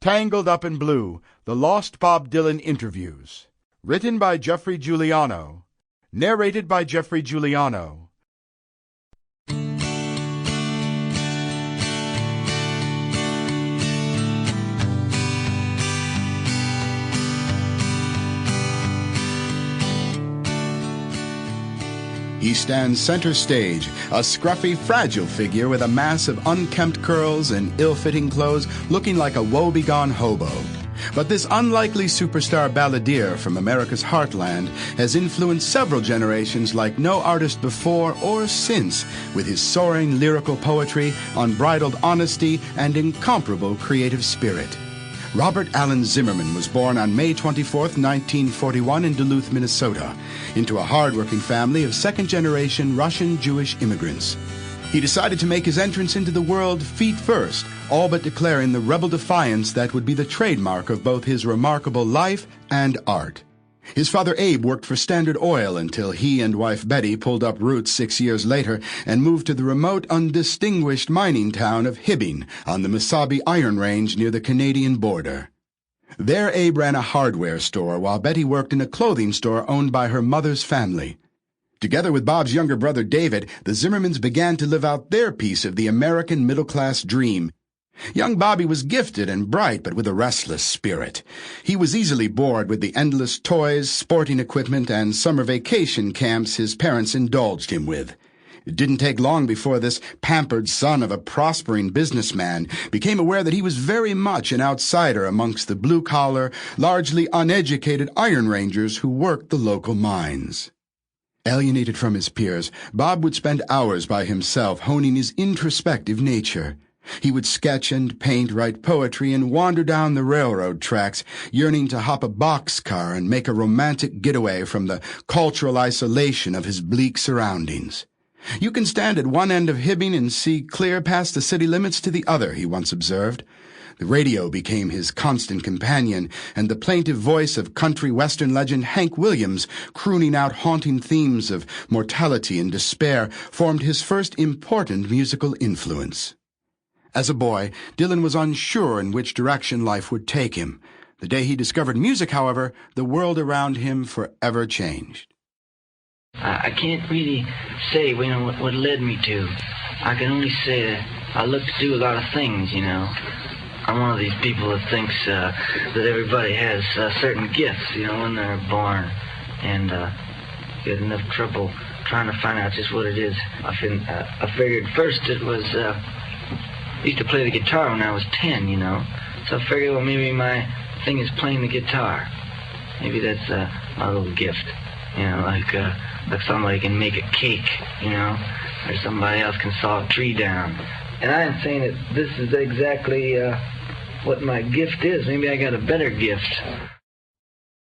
Tangled Up in Blue, The Lost Bob Dylan Interviews. Written by Geoffrey Giuliano. Narrated by Geoffrey Giuliano. He stands center stage, a scruffy, fragile figure with a mass of unkempt curls and ill-fitting clothes, looking like a woe-begone hobo. But this unlikely superstar balladeer from America's heartland has influenced several generations like no artist before or since, with his soaring lyrical poetry, unbridled honesty, and incomparable creative spirit. Robert Allen Zimmerman was born on May 24, 1941 in Duluth, Minnesota, into a hard-working family of second-generation Russian Jewish immigrants. He decided to make his entrance into the world feet first, all but declaring the rebel defiance that would be the trademark of both his remarkable life and art. His father Abe worked for Standard Oil until he and wife Betty pulled up roots 6 years later and moved to the remote, undistinguished mining town of Hibbing on the Mesabi Iron Range near the Canadian border. There Abe ran a hardware store while Betty worked in a clothing store owned by her mother's family. Together with Bob's younger brother David, the Zimmermans began to live out their piece of the American middle-class dream. Young Bobby was gifted and bright, but with a restless spirit. He was easily bored with the endless toys, sporting equipment, and summer vacation camps his parents indulged him with. It didn't take long before this pampered son of a prospering businessman became aware that he was very much an outsider amongst the blue-collar, largely uneducated iron rangers who worked the local mines. Alienated from his peers, Bob would spend hours by himself honing his introspective nature. He would sketch and paint, write poetry, and wander down the railroad tracks, yearning to hop a boxcar and make a romantic getaway from the cultural isolation of his bleak surroundings. "You can stand at one end of Hibbing and see clear past the city limits to the other," he once observed. The radio became his constant companion, and the plaintive voice of country western legend Hank Williams, crooning out haunting themes of mortality and despair, formed his first important musical influence. As a boy, Dylan was unsure in which direction life would take him. The day he discovered music, however, the world around him forever changed. I can't really say, what led me to. I can only say that I look to do a lot of things, I'm one of these people that thinks that everybody has certain gifts, when they're born, and get enough trouble trying to find out just what it is. I figured first it was... I used to play the guitar when I was 10, So I figured, well, maybe my thing is playing the guitar. Maybe that's my little gift, like somebody can make a cake, or somebody else can saw a tree down. And I am saying that this is exactly what my gift is. Maybe I got a better gift.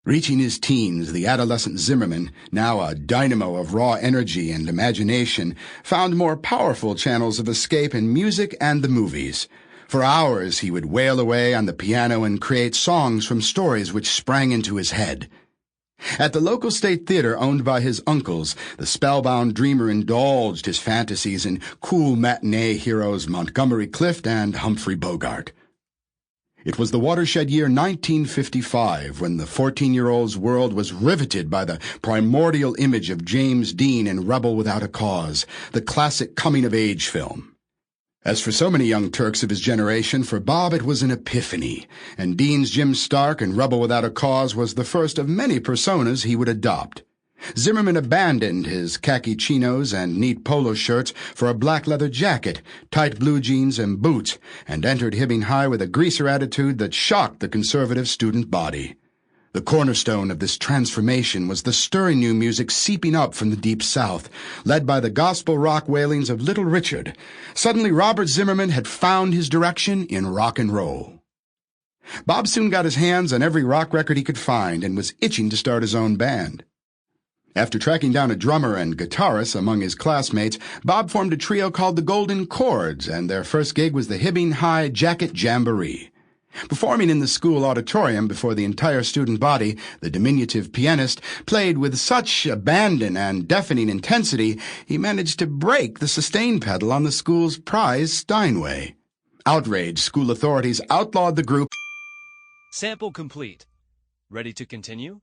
Reaching his teens, the adolescent Zimmerman, now a dynamo of raw energy and imagination, found more powerful channels of escape in music and the movies. For hours he would wail away on the piano and create songs from stories which sprang into his head. At the local state theater owned by his uncles, the spellbound dreamer indulged his fantasies in cool matinee heroes Montgomery Clift and Humphrey Bogart. It was the watershed year 1955 when the 14-year-old's world was riveted by the primordial image of James Dean in Rebel Without a Cause, the classic coming-of-age film. As for so many young Turks of his generation, for Bob it was an epiphany, and Dean's Jim Stark in Rebel Without a Cause was the first of many personas he would adopt. Zimmerman abandoned his khaki chinos and neat polo shirts for a black leather jacket, tight blue jeans, and boots, and entered Hibbing High with a greaser attitude that shocked the conservative student body. The cornerstone of this transformation was the stirring new music seeping up from the Deep South, led by the gospel rock wailings of Little Richard. Suddenly Robert Zimmerman had found his direction in rock and roll. Bob soon got his hands on every rock record he could find and was itching to start his own band. After tracking down a drummer and guitarist among his classmates, Bob formed a trio called the Golden Chords, and their first gig was the Hibbing High Jacket Jamboree. Performing in the school auditorium before the entire student body, the diminutive pianist played with such abandon and deafening intensity he managed to break the sustain pedal on the school's prized Steinway. Outraged, school authorities outlawed the group Sample complete. Ready to continue?